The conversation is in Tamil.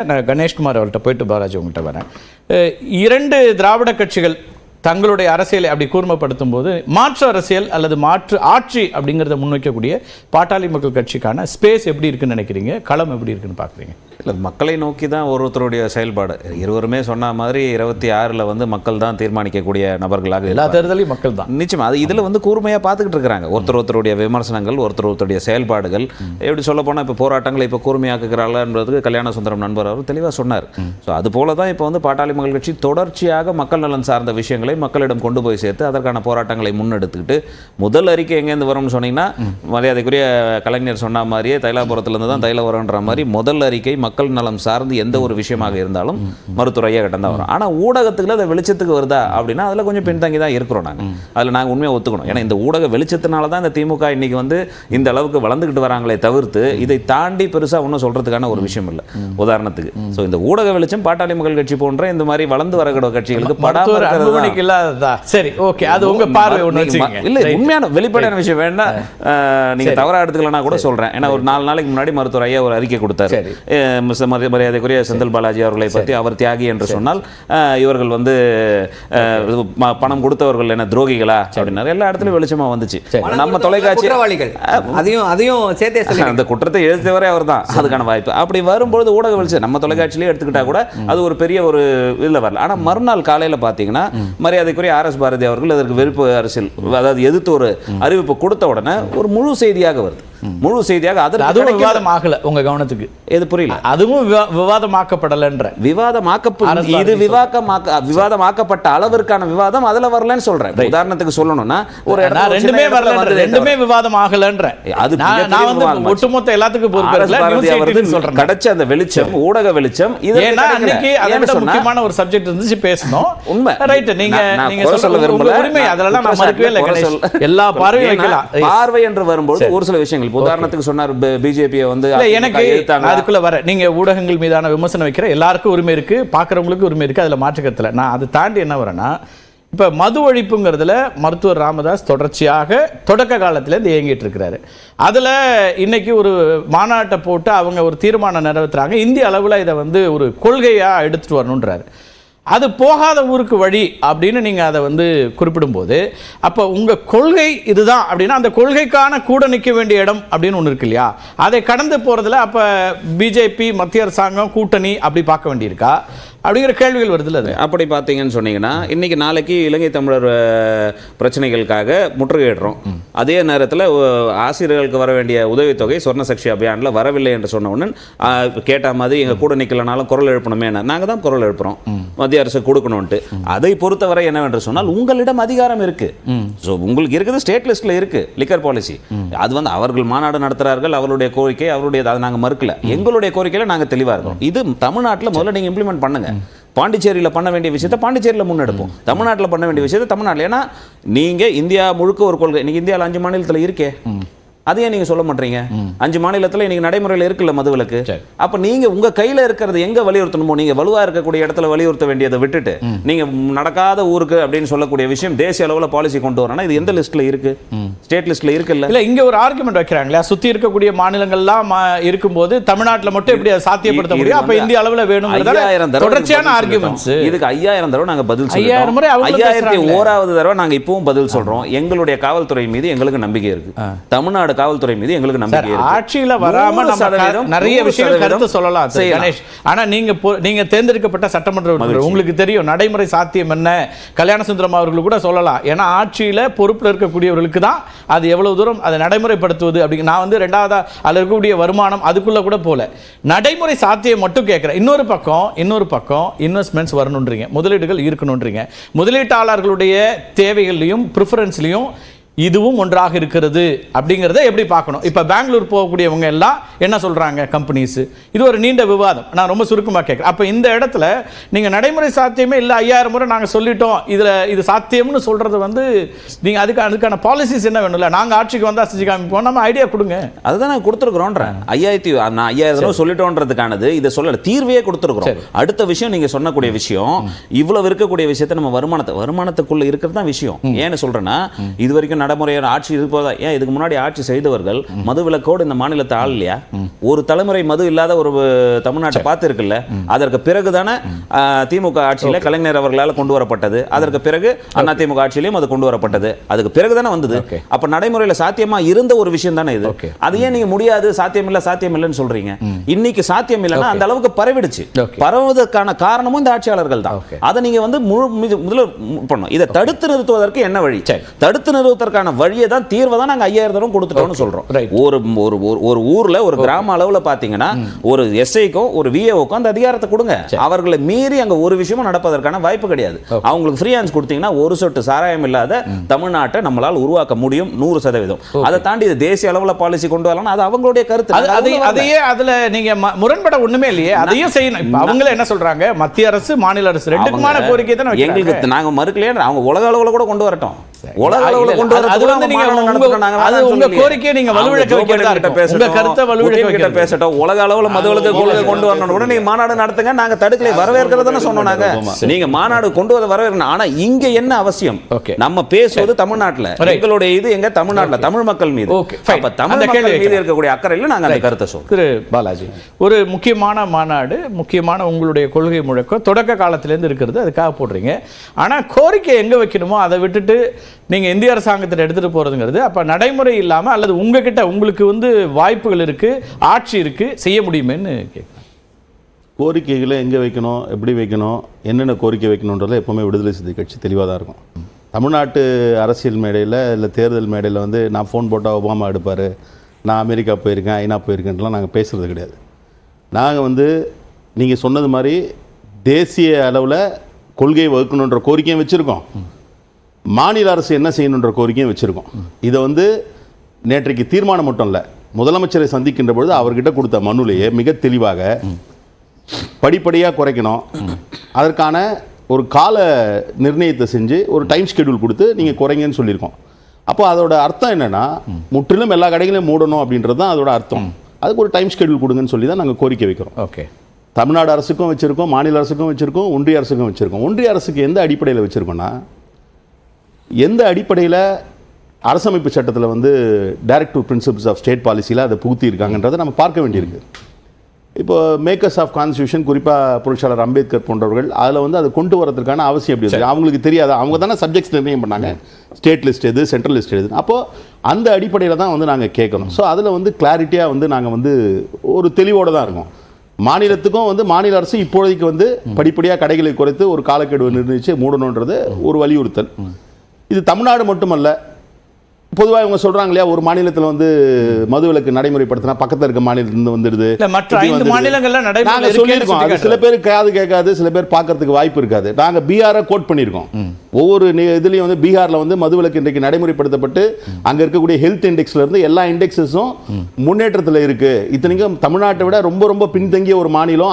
நான் கணேஷ்குமார் அவர்கிட்ட போயிட்டு பாலாஜி உங்கள்கிட்ட வரேன். இரண்டு திராவிட கட்சிகள் தங்களுடைய அரசியலை அப்படி கூர்மைப்படுத்தும் போது மாற்று அரசியல் அல்லது மாற்று ஆட்சி அப்படிங்கிறத முன்வைக்கக்கூடிய பாட்டாளி மக்கள் கட்சிக்கான ஸ்பேஸ் எப்படி இருக்குன்னு நினைக்கிறீங்க? களம் எப்படி இருக்குன்னு பார்க்குறீங்க? இல்லை, மக்களை நோக்கி தான் ஒருத்தருடைய செயல்பாடு. இருவருமே சொன்ன மாதிரி 26 மக்கள் தான் தீர்மானிக்கக்கூடிய நபர்களாக எல்லா தேர்தலையும் மக்கள் தான் நிச்சயமா. அது இதில் கூர்மையாக பார்த்துக்கிட்டு இருக்கிறாங்க. ஒருத்தருடைய விமர்சனங்கள், ஒருத்தருடைய செயல்பாடுகள், எப்படி சொல்ல போனால் இப்போ போராட்டங்களை இப்போ கூர்மையாக்குகிறாள்ன்றதுக்கு கல்யாண சுந்தரம் நண்பர் அவர் தெளிவாக சொன்னார். ஸோ அது போல தான் இப்போ பாட்டாளி மக்கள் கட்சி தொடர்ச்சியாக மக்கள் நலன் சார்ந்த விஷயங்களை மக்களிடம் கொண்டு போய் சேர்த்து அதற்கான போராட்டங்களை முன்னெடுத்துக்கிட்டு முதல் அறிக்கை எங்கேருந்து வரும்னு சொன்னீங்கன்னா, மரியாதைக்குரிய கலைஞர் சொன்ன மாதிரியே தைலாபுரத்துலேருந்து தான் தைலம் வரும்ன்ற மாதிரி முதல் அறிக்கை மக்கள் நலம் சார்ந்து எந்த ஒரு விஷயமாக இருந்தாலும் மருத்துவரையாக கட்டம் தான் வரும். ஆனால் ஊடகத்துக்குள்ள அதை வெளிச்சத்துக்கு வருதா அப்படின்னா அதில் கொஞ்சம் பின்தங்கி தான் இருக்கிறோம். அதில் நாங்கள் உண்மையாக ஒத்துக்கணும். ஏன்னா இந்த ஊடக வெளிச்சத்தினால தான் இந்த திமுக இன்னைக்கு இந்த அளவுக்கு வளர்ந்துக்கிட்டு வராங்களே தவிர்த்து இதை தாண்டி பெருசாக ஒன்றும் சொல்றதுக்கான ஒரு விஷயம் இல்லை. உதாரணத்துக்கு ஸோ இந்த ஊடக வெளிச்சம் பாட்டாளி மக்கள் கட்சி போன்ற இந்த மாதிரி வளர்ந்து வரக்கூடிய கட்சிகளுக்கு சரி, ஓகே, அது உங்க பார்வை இல்லை. உண்மையான வெளிப்படையான விஷயம் வேணா நீங்க தவறா எடுத்துக்கலன்னா கூட சொல்றேன். ஏன்னா ஒரு 4 நாளைக்கு முன்னாடி மருத்துவர் ஐயா ஒரு அறிக்கை கொடுத்தாரு. மரியாதைக்குரிய செந்தில் பாலாஜி அவர்களை பற்றி, அவர் தியாகி என்று சொன்னால் இவர்கள் பணம் கொடுத்தவர்கள் என்ன துரோகிகளா அப்படின்னாரு. எல்லா இடத்துலையும் வெளிச்சமா வந்துச்சு. நம்ம தொலைக்காட்சி அதையும் சேர்த்தே சொல்லி அந்த குற்றத்தை எழுத்தவரே அவர் தான். அதுக்கான வாய்ப்பு அப்படி வரும்பொழுது ஊடக வெளிச்சம் நம்ம தொலைக்காட்சியிலே எடுத்துக்கிட்டா கூட அது ஒரு பெரிய ஒரு இதில் வரல. ஆனால் மறுநாள் காலையில் பார்த்தீங்கன்னா மரியாதைக்குரிய RS பாரதி அவர்கள் அதற்கு வெறுப்பு அரசியல், அதாவது எதிர்த்து ஒரு அறிவிப்பு கொடுத்த உடனே ஒரு முழு செய்தியாக வருது. முழு செய்தியாக அதுவும் விவாதம் ஆகல. உங்க கவனத்துக்கு எது புரியல? அதுவும் விவாதமாக்கப்படலன்ற இது விவாதமாக்கப்பட்ட அளவிற்கான விவாதம் அதுல வரலன்னு சொல்றேன். உதாரணத்துக்கு சொல்லணும்னா ஒரு ரெண்டுமே விவாதம் ஆகலன்ற அது நான் ஒட்டுமொத்த எல்லாத்துக்கும் பொறுப்பு கிடைச்ச அந்த வெளிச்சம், ஊடக வெளிச்சம். அன்னைக்கு அதை விட முக்கியமான ஒரு சப்ஜெக்ட் இருந்துச்சு பேசணும். உண்மை, ரைட். நீங்க சொல்ல விரும்பல உரிமை, அதெல்லாம் நான் மறுக்கவே இல்லை. எல்லா பார்வையும் வைக்கலாம். பார்வை என்று வரும்போது ஒரு சில விஷயங்கள், உதாரணத்துக்கு சொன்னார் பிஜேபி எனக்கு அதுக்குள்ள வர நீங்க ஊடகங்கள் மீதான விமர்சனம் வைக்கிற எல்லாருக்கும் உரிமை இருக்கு, பாக்குறவங்களுக்கு உரிமை இருக்கு, அதுல மாற்றுக்கருத்துல. நான் அதை தாண்டி என்ன வரேன்னா, இப்ப மது ஒழிப்புங்கிறதுல மருத்துவர் ராமதாஸ் தொடர்ச்சியாக தொடக்க காலத்திலேருந்து இயங்கிட்டு இருக்கிறாரு. அதுல இன்னைக்கு ஒரு மாநாட்டை போட்டு அவங்க ஒரு தீர்மானம் நிறைவேற்றுறாங்க. இந்திய அளவில் இதை ஒரு கொள்கையா எடுத்துட்டு வரணுன்றாரு. அது போகாத ஊருக்கு வழி அப்படின்னு நீங்கள் அதை குறிப்பிடும்போது, அப்போ உங்கள் கொள்கை இதுதான் அப்படின்னா அந்த கொள்கைக்கான கூட நிற்க வேண்டிய இடம் அப்படின்னு ஒன்று இருக்கு இல்லையா? அதை கடந்து போகிறதுல அப்போ பிஜேபி, மத்திய அரசாங்கம், கூட்டணி அப்படி பார்க்க வேண்டியிருக்கா அப்படிங்கிற கேள்விகள் வருதுல்ல. அது அப்படி பார்த்தீங்கன்னு சொன்னீங்கன்னா, இன்னைக்கு நாளைக்கு இலங்கை தமிழர் பிரச்சனைகளுக்காக முற்றுகையிடுறோம். அதே நேரத்தில் ஆசிரியர்களுக்கு வர வேண்டிய உதவித்தொகை சொர்ணசக்தி அபியானில் வரவில்லை என்று சொன்ன உடனே கேட்ட மாதிரி எங்கள் கூட நிற்கலனாலும் குரல் எழுப்பணுமே, நாங்கள் தான் குரல் எழுப்புறோம் மத்திய அரசு கொடுக்கணும்ட்டு. அதை பொறுத்தவரை என்னவென்று சொன்னால் உங்களிடம் அதிகாரம் இருக்கு. ஸோ உங்களுக்கு இருக்குது, ஸ்டேட் லிஸ்ட்ல இருக்கு லிக்கர் பாலிசி. அது அவர்கள் மாநாடு நடத்துறார்கள், அவருடைய கோரிக்கை அவருடைய, அதை நாங்கள் மறுக்கல. எங்களுடைய கோரிக்கையில் நாங்கள் தெளிவாக இருக்கோம். இது தமிழ்நாட்டில் முதல்ல நீங்கள் இம்ப்ளிமெண்ட் பண்ணுங்க. பாண்டிச்சேரியில் பண்ண வேண்டிய விஷயத்தை பாண்டிச்சேரியில் முன்னெடுப்போம், தமிழ்நாட்டில் பண்ண வேண்டிய விஷயத்தை தமிழ்நாட்டில். ஏன்னா நீங்கள் இந்தியா முழுக்க ஒரு கொள்கை, இன்னைக்கு இந்தியாவில் 5 மாநிலத்தில் இருக்கே, அதையே நீங்க சொல்ல மாட்டீங்க? 5 மாநிலத்தில் இன்னைக்கு நடைமுறையில் இருக்குல்ல மதுவிலக்கு. அப்ப நீங்க உங்க கையில இருக்கிறது எங்க வலியுறுத்தணுமோ, நீங்க வலுவா இருக்கக்கூடிய இடத்துல வலியுறுத்த வேண்டியதை விட்டுட்டு நீங்க நடக்காத ஊருக்கு அப்படின்னு சொல்லக்கூடிய விஷயம் தேசிய அளவில் பாலிசி கொண்டு வரணும். இது எந்த லிஸ்ட்ல இருக்கு? ஸ்டேட் லிஸ்ட்ல இருக்குல்ல. இல்ல, இங்க ஒரு ஆர்குமெண்ட் வைக்கிறாங்களா, சுத்தி இருக்கக்கூடிய மாநிலங்கள்லாம் இருக்கும்போது தமிழ்நாட்டில் மட்டும் எப்படி சாத்தியப்படுத்த முடியும்? அப்ப இந்திய அளவில் வேணும். 5000 தொடர்ச்சியான ஆர்குமெண்ட்ஸ். இதுக்கு 5000 தடவை நாங்க பதில் சொல்றோம். 5000 முறை 5001வது தடவை நாங்க இப்பவும் பதில் சொல்றோம். எங்களுடைய காவல்துறை மீது எங்களுக்கு நம்பிக்கை இருக்கு. தமிழ்நாடு காவல்துறை மீது எங்களுக்கு நம்பிக்கை இருக்கு. ஆட்சியில வராம நம்ம நிறைய விஷயங்கள் கருத்து சொல்லலாம் கணேஷ். ஆனா நீங்க தேர்ந்தெடுக்கப்பட்ட சட்டமன்ற உறுப்பினர், உங்களுக்கு தெரியும் நடைமுறை சாத்தியம் என்ன. கல்யாண சுந்தரம் அவர்கள் கூட சொல்லலாம். ஏன்னா ஆட்சியில பொறுப்புல இருக்கக்கூடியவர்களுக்கு தான் அது எவ்வளவு தூரம் அதை நடைமுறைப்படுத்துவது அப்படிங்க. நான் 2வது அதில் இருக்கக்கூடிய வருமானம் அதுக்குள்ள கூட போல நடைமுறை சாத்தியம் மட்டும் கேட்கிறேன். இன்னொரு பக்கம் இன்வெஸ்ட்மெண்ட்ஸ் வரணுன்றீங்க, முதலீடுகள் இருக்கணுன்றீங்க. முதலீட்டாளர்களுடைய தேவைகள்லையும் ப்ரிஃபரன்ஸ்லையும் இதுவும் ஒன்றாக இருக்கிறது அப்படிங்கிறத எப்படி பார்க்கணும்? இப்போ பெங்களூர் போகக்கூடியவங்க எல்லாம் என்ன சொல்கிறாங்க, கம்பெனிஸ். இது ஒரு நீண்ட விவாதம், நான் ரொம்ப சுருக்கமாக கேட்குறேன். அப்போ இந்த இடத்துல நீங்கள் நடைமுறை சாத்தியமே இல்லை, 5000 முறை நாங்கள் சொல்லிட்டோம், இது சாத்தியம்னு சொல்கிறது நீங்கள் அதுக்கான பாலிசிஸ் என்ன வேணும்ல? நாங்கள் ஆட்சிக்கு வந்தால் செஞ்சு காமிப்போம், நம்ம ஐடியா கொடுங்க. அதுதான் நாங்கள் கொடுத்துருக்குறோன்றேன். 5000 சொல்லிட்டோன்றதுக்கானது இதை சொல்லலை, தீர்வையே கொடுத்துருக்குறோம். அடுத்த விஷயம் நீங்கள் சொன்னக்கூடிய விஷயம், இவ்வளவு இருக்கக்கூடிய விஷயத்தை நம்ம வருமானத்துக்குள்ளே இருக்கிறது தான் விஷயம். ஏன்னு சொல்கிறேன்னா, இது வரைக்கும் நடைமுறையான ஆட்சி இருப்பதா? ஏன் இதுக்கு முன்னாடி ஆட்சி செய்தவர்கள் மதுவிலக்கோடு இந்த மாநிலத்தை ஆளலையா? ஒரு தலைமுறை மது இல்லாத ஒரு தமிழ்நாட்டை பார்த்து இருக்குல்ல. அதற்கு பிறகுதானே திமுக ஆட்சியில கலைஞர் அவர்களால் கொண்டு வரப்பட்டது. அதற்கு பிறகு அதிமுக ஆட்சியிலையும் அது கொண்டு வரப்பட்டது. அதுக்கு பிறகுதானே வந்தது. அப்ப நடைமுறையில சாத்தியமா இருந்த ஒரு விஷயம் தானே இது. அது ஏன் நீங்க முடியாது, சாத்தியம் இல்லைன்னு சொல்றீங்க? இன்னைக்கு சாத்தியம் இல்லைன்னா அந்த அளவுக்கு பரவிடுச்சு. பரவுவதற்கான காரணமும் இந்த ஆட்சியாளர்கள் தான். அதை நீங்க வந்து முதல்ல பண்ணணும். இதை தடுத்து நிறுத்துவதற்கு என்ன வழி? தடுத்து நிறுத்துவதற்கான வழியை தான், தீர்வை தான் நாங்க 5000 கொடுத்துட்டோம்னு சொல்றோம். ஒரு ஊர்ல ஒரு கிராம அளவுல பாத்தீங்கன்னா ஒரு எஸ்ஐக்கும் ஒரு விஏஓக்கும் அந்த அதிகாரத்தை கொடுங்க. அவர்களை மீறி அங்க ஒரு விஷயமும் நடப்பதற்கான வாய்ப்பு கிடையாது. அவங்களுக்கு ஃப்ரீ ஹேண்ட்ஸ் கொடுத்தீங்கன்னா ஒரு சொட்டு சாராயம் இல்லாத தமிழ்நாட்டை நம்மளால் உருவாக்க முடியும் 100%. அதை தாண்டி தேசிய அளவுல பாலிசி கொண்டு வரலாம். அது அவங்களுடைய கருத்து. அதையே அதுல நீங்க முரண்பட ஒண்ணுமே இல்லையே. அதையும் செய்யணும். அவங்களே என்ன சொல்றாங்க, மத்திய அரசு மாநில அரசு ரெண்டுக்குமான கோரிக்கை தான் எங்களுக்கு நாங்க மறுக்கலையே. அவங்க உலக அளவுல கூட கொண்டு வரட்டும். உலக அளவுல கொண்டு வரது அது வந்து நீங்க அது உங்க கோரிக்கையை நீங்க வலுவிழக்க வைக்கிறதா இருக்கு. உங்க கருத்தை வலுவிழக்க வைக்க பேசட்டும். உலக அளவுல மதுவிலக்கு கொள்கை கொண்டு வரணும் கூட நீங்க மாநாடு நடத்துங்க. நாங்க தடுக்கலை, வரவேற்கிறதுன்னு சொன்னோம். நாங்க நீங்க மாநாடு கொண்டு வர வரவேற்கணும். ஆனா இங்க என்ன அவசியம்? நம்ம பேசுவது தமிழ்நாட்டுல, எங்களுடைய இது எங்க தமிழ்நாட்டுல தமிழ் மக்கள் மீது. அப்ப தமிழ் மக்கள் மீது இருக்கக்கூடிய அக்கறையில நாங்க அந்த கருத்தை சொல்றோம். திரு பாலாஜி, ஒரு முக்கியமான மாநாடு, முக்கியமான உங்களுடைய கொள்கை முழக்கம் தொடக்க காலத்திலேருந்து இருக்கிறது, அதுக்காக போடுறீங்க. ஆனா கோரிக்கை எங்க வைக்கணுமோ அதை விட்டுட்டு நீங்க இந்திய அரசாங்கத்தை எடுத்துட்டு போறதுங்கிறது அப்ப நடைமுறை இல்லாம, அல்லது உங்ககிட்ட உங்களுக்கு வந்து வாய்ப்புகள் இருக்கு, ஆட்சி இருக்கு, செய்ய முடியுமேன்னு கேட்குறேன். கோரிக்கைகளை எங்கே வைக்கணும், எப்படி வைக்கணும், என்னென்ன கோரிக்கை வைக்கணுன்றதுல எப்போவுமே விடுதலை சிறுத்தை கட்சி தெளிவாக தான் இருக்கும். தமிழ்நாட்டு அரசியல் மேடையில் இல்லை தேர்தல் மேடையில் வந்து நான் ஃபோன் போட்டால் ஒபாமா எடுப்பார், நான் அமெரிக்கா போயிருக்கேன், ஐநா போயிருக்கேன்லாம் நாங்கள் பேசுகிறது கிடையாது. நாங்கள் வந்து நீங்கள் சொன்னது மாதிரி தேசிய அளவில் கொள்கையை வகுக்கணுன்ற கோரிக்கையும் வச்சுருக்கோம், மாநில அரசு என்ன செய்யணுன்ற கோரிக்கையும் வச்சுருக்கோம். இதை வந்து நேற்றைக்கு தீர்மானம் மட்டும் இல்லை, முதலமைச்சரை சந்திக்கின்ற பொழுது அவர்கிட்ட கொடுத்த மனுலையே மிக தெளிவாக படிப்படியாக குறைக்கணும், அதற்கான ஒரு கால நிர்ணயத்தை செஞ்சு ஒரு டைம் ஷெட்யூல் கொடுத்து நீங்கள் குறைங்கன்னு சொல்லியிருக்கோம். அப்போ அதோட அர்த்தம் என்னென்னா முற்றிலும் எல்லா கடைகளையும் மூடணும் அப்படின்றது தான் அதோட அர்த்தம். அதுக்கு ஒரு டைம் ஷெட்யூல் கொடுங்கன்னு சொல்லி தான் நாங்கள் கோரிக்கை வைக்கிறோம். ஓகே, தமிழ்நாடு அரசுக்கும் வச்சுருக்கோம், மாநில அரசுக்கும் வச்சுருக்கோம், ஒன்றிய அரசுக்கும் வச்சுருக்கோம். ஒன்றிய அரசுக்கு எந்த அடிப்படையில் வச்சுருக்கோன்னா, எந்த அடிப்படையில் அரசமைப்பு சட்டத்தில் வந்து டைரக்டிவ் பிரின்சிபிள்ஸ் ஆஃப் ஸ்டேட் பாலிசியில் அதை புகுத்தியிருக்காங்கன்றதை நம்ம பார்க்க வேண்டியிருக்கு. இப்போ மேக்கர்ஸ் ஆஃப் கான்ஸ்டியூஷன், குறிப்பாக புரட்சியாளர் அம்பேத்கர் போன்றவர்கள் அதில் வந்து அதை கொண்டு வரதுக்கான அவசியம் எப்படி இருக்குது அவங்களுக்கு தெரியாது. அவங்க தானே சப்ஜெக்ட்ஸ் நிர்ணயம் பண்ணாங்க, ஸ்டேட் லிஸ்ட் எது, சென்ட்ரல் லிஸ்ட் எது. அப்போது அந்த அடிப்படையில் தான் வந்து நாங்கள் கேட்கணும். ஸோ அதில் வந்து கிளாரிட்டியாக வந்து நாங்கள் வந்து ஒரு தெளிவோடு தான் இருக்கோம். மாநிலத்துக்கும் வந்து மாநில அரசு இப்போதைக்கு வந்து படிப்படியாக கடைகளை குறைத்து ஒரு காலக்கெடுவை நிர்ணயித்து மூடணுன்றது ஒரு வலியுறுத்தல். இது தமிழ்நாடு மட்டுமல்ல, பொதுவாக இவங்க சொல்றாங்க இல்லையா, ஒரு மாநிலத்தில் வந்து மதுவிலக்கு நடைமுறைப்படுத்தினா பக்கத்தில் இருக்க மாநிலத்திலிருந்து வந்துடுது. மற்ற 5 மாநிலங்கள்ல நாங்கள் சொல்லியிருக்கோம். அது சில பேர் காது கேட்காது, சில பேர் பார்க்கறதுக்கு வாய்ப்பு இருக்காது. நாங்கள் பீகாரை கோட் பண்ணியிருக்கோம். ஒவ்வொரு இதுலேயும் வந்து பீகாரில் வந்து மதுவிலக்கு இன்றைக்கு நடைமுறைப்படுத்தப்பட்டு அங்கே இருக்கக்கூடிய ஹெல்த் இண்டெக்ஸ்ல இருந்து எல்லா இண்டெக்ஸஸும் முன்னேற்றத்தில் இருக்கு. இத்தனைக்கும் தமிழ்நாட்டை விட ரொம்ப ரொம்ப பின்தங்கிய ஒரு மாநிலம்.